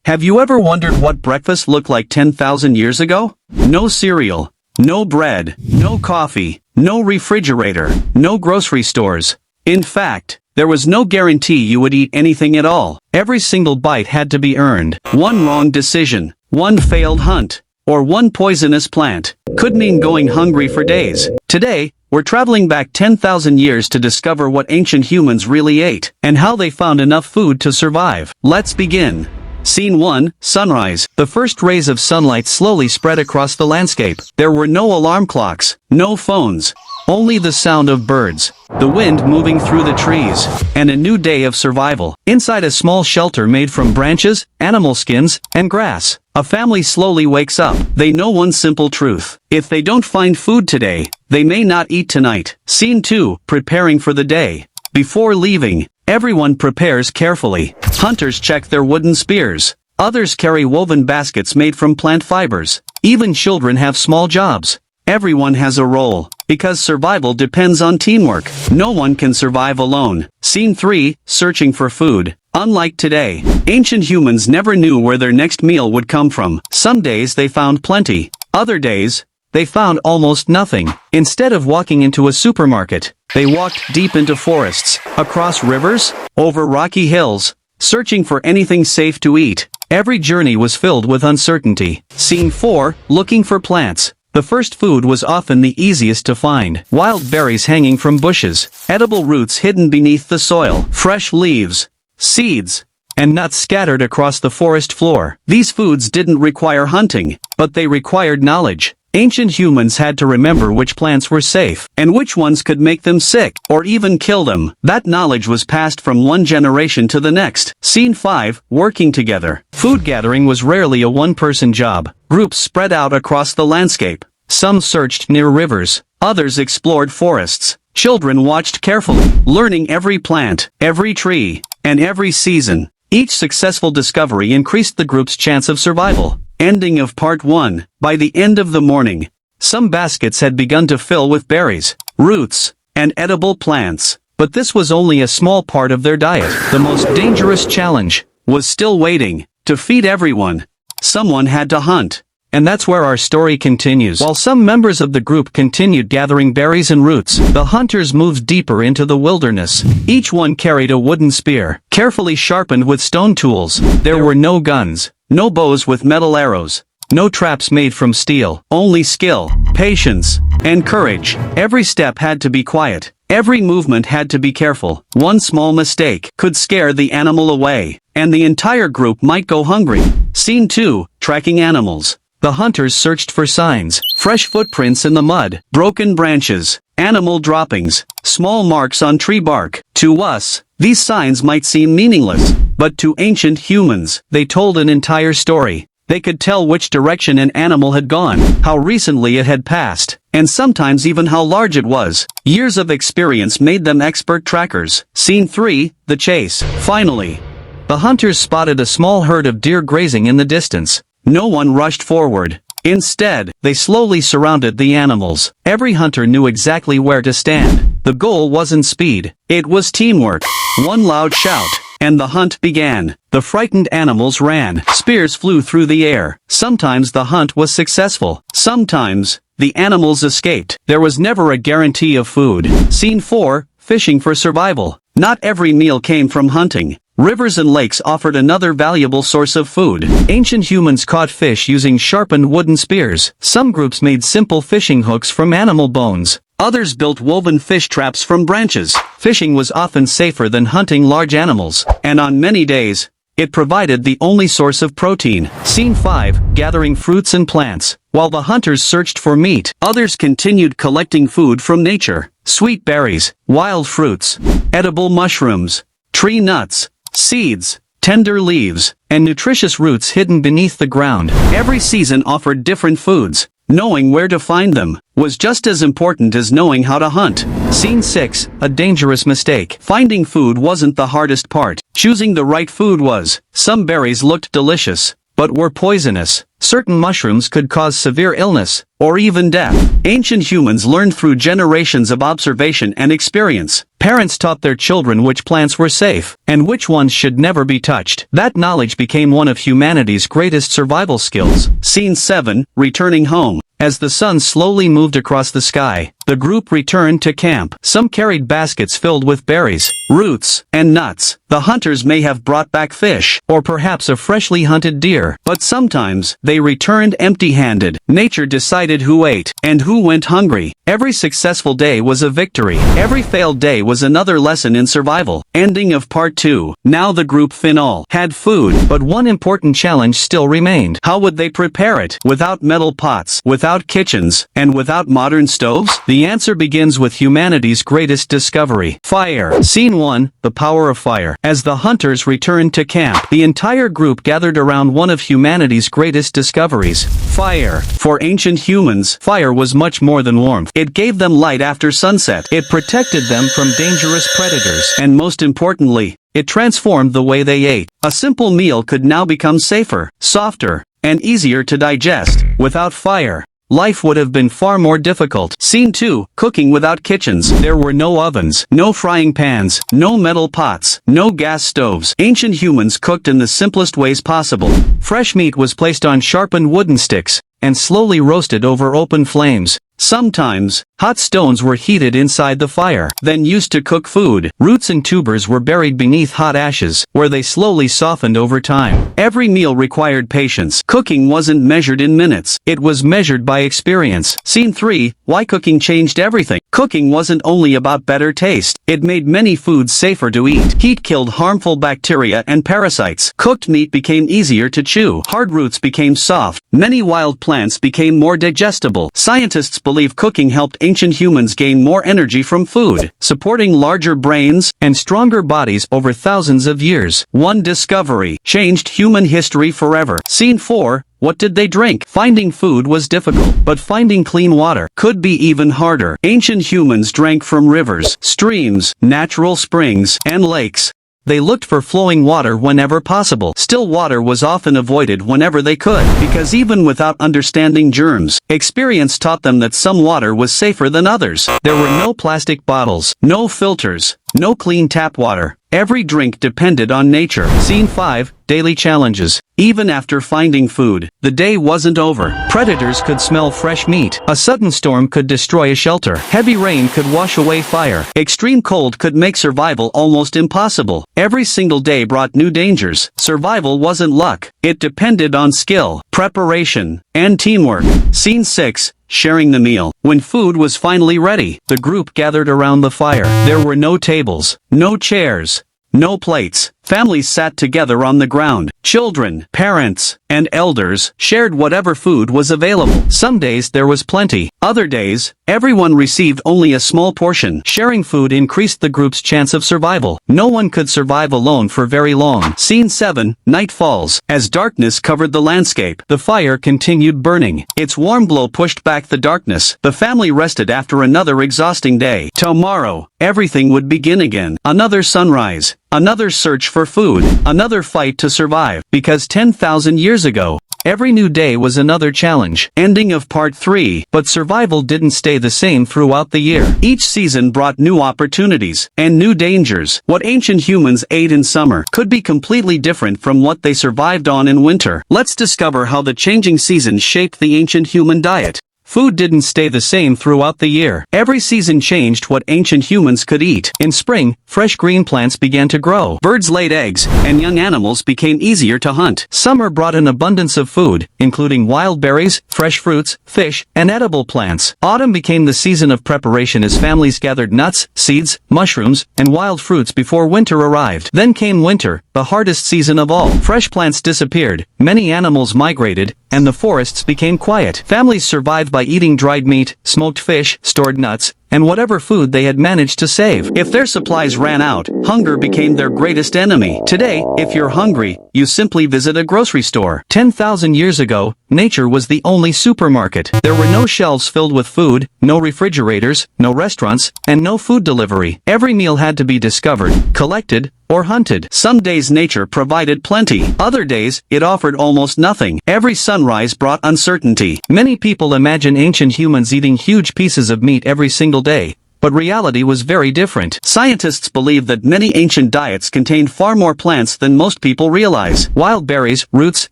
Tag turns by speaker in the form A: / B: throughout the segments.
A: Have you ever wondered what breakfast looked like 10,000 years ago? No cereal, no bread, no coffee, no refrigerator, no grocery stores. In fact, there was no guarantee you would eat anything at all. Every single bite had to be earned. One wrong decision, one failed hunt, or one poisonous plant could mean going hungry for days. Today, we're traveling back 10,000 years to discover what ancient humans really ate, and how they found enough food to survive. Let's begin. Scene 1, Sunrise. The first rays of sunlight slowly spread across the landscape. There were no alarm clocks, no phones, only the sound of birds, the wind moving through the trees, and a new day of survival. Inside a small shelter made from branches, animal skins, and grass, a family slowly wakes up. They know one simple truth. If they don't find food today, they may not eat tonight. Scene 2, Preparing for the day. Before leaving, everyone prepares carefully. Hunters check their wooden spears. Others carry woven baskets made from plant fibers. Even children have small jobs. Everyone has a role, because survival depends on teamwork. No one can survive alone. Scene 3, Searching for food. Unlike today, ancient humans never knew where their next meal would come from. Some days they found plenty. Other days, they found almost nothing. Instead of walking into a supermarket, they walked deep into forests, across rivers, over rocky hills, searching for anything safe to eat. Every journey was filled with uncertainty. Scene 4, Looking for plants. The first food was often the easiest to find. Wild berries hanging from bushes, edible roots hidden beneath the soil, fresh leaves, seeds, and nuts scattered across the forest floor. These foods didn't require hunting, but they required knowledge. Ancient humans had to remember which plants were safe, and which ones could make them sick, or even kill them. That knowledge was passed from one generation to the next. Scene 5, Working together. Food gathering was rarely a one-person job. Groups spread out across the landscape. Some searched near rivers, others explored forests. Children watched carefully, learning every plant, every tree, and every season. Each successful discovery increased the group's chance of survival. Ending of part 1. By the end of the morning, some baskets had begun to fill with berries, roots, and edible plants. But this was only a small part of their diet. The most dangerous challenge was still waiting. To feed everyone, someone had to hunt. And that's where our story continues. While some members of the group continued gathering berries and roots, the hunters moved deeper into the wilderness. Each one carried a wooden spear, carefully sharpened with stone tools. There were no guns, no bows with metal arrows, no traps made from steel. Only skill, patience, and courage. Every step had to be quiet. Every movement had to be careful. One small mistake could scare the animal away, and the entire group might go hungry. Scene 2, Tracking animals. The hunters searched for signs, fresh footprints in the mud, broken branches, animal droppings, small marks on tree bark. To us, these signs might seem meaningless, but to ancient humans, they told an entire story. They could tell which direction an animal had gone, how recently it had passed, and sometimes even how large it was. Years of experience made them expert trackers. Scene 3, The chase. Finally, the hunters spotted a small herd of deer grazing in the distance. No one rushed forward. Instead, they slowly surrounded the animals. Every hunter knew exactly where to stand. The goal wasn't speed. It was teamwork. One loud shout, and the hunt began. The frightened animals ran. Spears flew through the air. Sometimes the hunt was successful. Sometimes, the animals escaped. There was never a guarantee of food. Scene 4, Fishing for survival. Not every meal came from hunting. Rivers and lakes offered another valuable source of food. Ancient humans caught fish using sharpened wooden spears. Some groups made simple fishing hooks from animal bones. Others built woven fish traps from branches. Fishing was often safer than hunting large animals, and on many days, it provided the only source of protein. Scene 5, Gathering fruits and plants. While the hunters searched for meat, others continued collecting food from nature. Sweet berries, wild fruits, edible mushrooms, tree nuts, seeds, tender leaves, and nutritious roots hidden beneath the ground. Every season offered different foods. Knowing where to find them was just as important as knowing how to hunt. Scene 6, A dangerous mistake. Finding food wasn't the hardest part. Choosing the right food was. Some berries looked delicious, but were poisonous. Certain mushrooms could cause severe illness, or even death. Ancient humans learned through generations of observation and experience. Parents taught their children which plants were safe, and which ones should never be touched. That knowledge became one of humanity's greatest survival skills. Scene 7, Returning Home. As the sun slowly moved across the sky, the group returned to camp. Some carried baskets filled with berries, roots, and nuts. The hunters may have brought back fish, or perhaps a freshly hunted deer. But sometimes, they returned empty-handed. Nature decided who ate, and who went hungry. Every successful day was a victory. Every failed day was another lesson in survival. Ending of part 2. Now the group final had food, but one important challenge still remained. How would they prepare it? Without metal pots, without kitchens, and without modern stoves? The answer begins with humanity's greatest discovery. Fire. Scene 1, The Power of Fire. As the hunters returned to camp, the entire group gathered around one of humanity's greatest discoveries. Fire. For ancient humans, fire was much more than warmth. It gave them light after sunset. It protected them from dangerous predators. And most importantly, it transformed the way they ate. A simple meal could now become safer, softer, and easier to digest. Without fire, life would have been far more difficult. Scene 2, Cooking without kitchens. There were no ovens, no frying pans, no metal pots, no gas stoves. Ancient humans cooked in the simplest ways possible. Fresh meat was placed on sharpened wooden sticks, and slowly roasted over open flames. Sometimes, hot stones were heated inside the fire, then used to cook food. Roots and tubers were buried beneath hot ashes, where they slowly softened over time. Every meal required patience. Cooking wasn't measured in minutes. It was measured by experience. Scene 3, Why Cooking Changed Everything. Cooking wasn't only about better taste. It made many foods safer to eat. Heat killed harmful bacteria and parasites. Cooked meat became easier to chew. Hard roots became soft. Many wild plants became more digestible. Scientists believe cooking helped ancient humans gain more energy from food, supporting larger brains and stronger bodies over thousands of years. One discovery changed human history forever. Scene 4, What did they drink? Finding food was difficult, but finding clean water could be even harder. Ancient humans drank from rivers, streams, natural springs, and lakes. They looked for flowing water whenever possible. Still water was often avoided whenever they could, because even without understanding germs, experience taught them that some water was safer than others. There were no plastic bottles, no filters, no clean tap water. Every drink depended on nature. Scene 5, Daily Challenges. Even after finding food, the day wasn't over. Predators could smell fresh meat. A sudden storm could destroy a shelter. Heavy rain could wash away fire. Extreme cold could make survival almost impossible. Every single day brought new dangers. Survival wasn't luck. It depended on skill, preparation, and teamwork. Scene 6, Sharing the meal. When food was finally ready, the group gathered around the fire. There were no tables, no chairs, no plates. Families sat together on the ground. Children, parents, and elders shared whatever food was available. Some days there was plenty. Other days, everyone received only a small portion. Sharing food increased the group's chance of survival. No one could survive alone for very long. Scene 7, Night Falls. As darkness covered the landscape, the fire continued burning. Its warm glow pushed back the darkness. The family rested after another exhausting day. Tomorrow, everything would begin again. Another sunrise. Another search for food. Another fight to survive. Because 10,000 years ago, every new day was another challenge. Ending of part 3. But survival didn't stay the same throughout the year. Each season brought new opportunities and new dangers. What ancient humans ate in summer could be completely different from what they survived on in winter. Let's discover how the changing seasons shaped the ancient human diet. Food didn't stay the same throughout the year. Every season changed what ancient humans could eat. In spring, fresh green plants began to grow. Birds laid eggs, and young animals became easier to hunt. Summer brought an abundance of food, including wild berries, fresh fruits, fish, and edible plants. Autumn became the season of preparation as families gathered nuts, seeds, mushrooms, and wild fruits before winter arrived. Then came winter, the hardest season of all. Fresh plants disappeared, many animals migrated, and the forests became quiet. Families survived by eating dried meat, smoked fish, stored nuts, and whatever food they had managed to save. If their supplies ran out, hunger became their greatest enemy. Today, if you're hungry, you simply visit a grocery store. 10,000 years ago, nature was the only supermarket. There were no shelves filled with food, no refrigerators, no restaurants, and no food delivery. Every meal had to be discovered, collected, or hunted. Some days nature provided plenty. Other days, it offered almost nothing. Every sunrise brought uncertainty. Many people imagine ancient humans eating huge pieces of meat every single day. But reality was very different. Scientists believe that many ancient diets contained far more plants than most people realize. Wild berries, roots,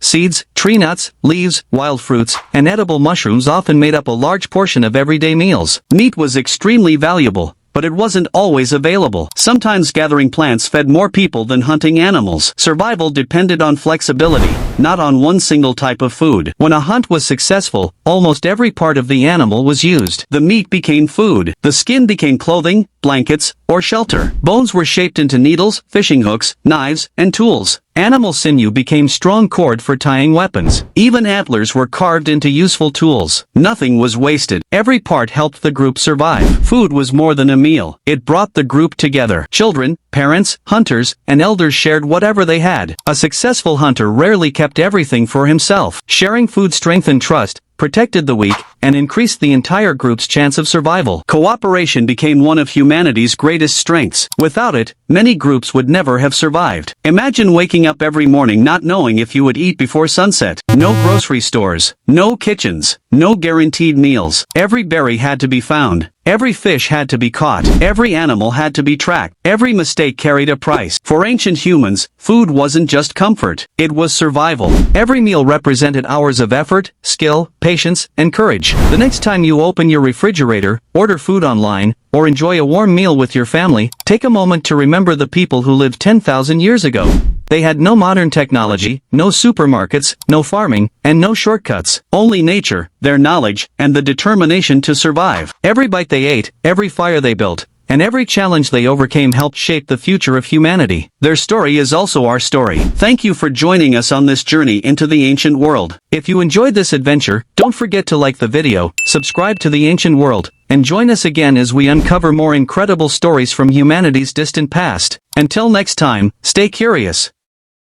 A: seeds, tree nuts, leaves, wild fruits, and edible mushrooms often made up a large portion of everyday meals. Meat was extremely valuable, but it wasn't always available. Sometimes gathering plants fed more people than hunting animals. Survival depended on flexibility, not on one single type of food. When a hunt was successful, almost every part of the animal was used. The meat became food. The skin became clothing, blankets, or shelter. Bones were shaped into needles, fishing hooks, knives, and tools. Animal sinew became strong cord for tying weapons. Even antlers were carved into useful tools. Nothing was wasted. Every part helped the group survive. Food was more than a meal. It brought the group together. Children, parents, hunters, and elders shared whatever they had. A successful hunter rarely kept everything for himself. Sharing food strengthened trust, protected the weak, and increased the entire group's chance of survival. Cooperation became one of humanity's greatest strengths. Without it, many groups would never have survived. Imagine waking up every morning not knowing if you would eat before sunset. No grocery stores, no kitchens, no guaranteed meals. Every berry had to be found. Every fish had to be caught. Every animal had to be tracked. Every mistake carried a price. For ancient humans, food wasn't just comfort. It was survival. Every meal represented hours of effort, skill, patience, and courage. The next time you open your refrigerator, order food online, or enjoy a warm meal with your family, take a moment to remember the people who lived 10,000 years ago. They had no modern technology, no supermarkets, no farming, and no shortcuts. Only nature, their knowledge, and the determination to survive. Every bite they ate, every fire they built, and every challenge they overcame helped shape the future of humanity. Their story is also our story. Thank you for joining us on this journey into the ancient world. If you enjoyed this adventure, don't forget to like the video, subscribe to the ancient world, and join us again as we uncover more incredible stories from humanity's distant past. Until next time, stay curious.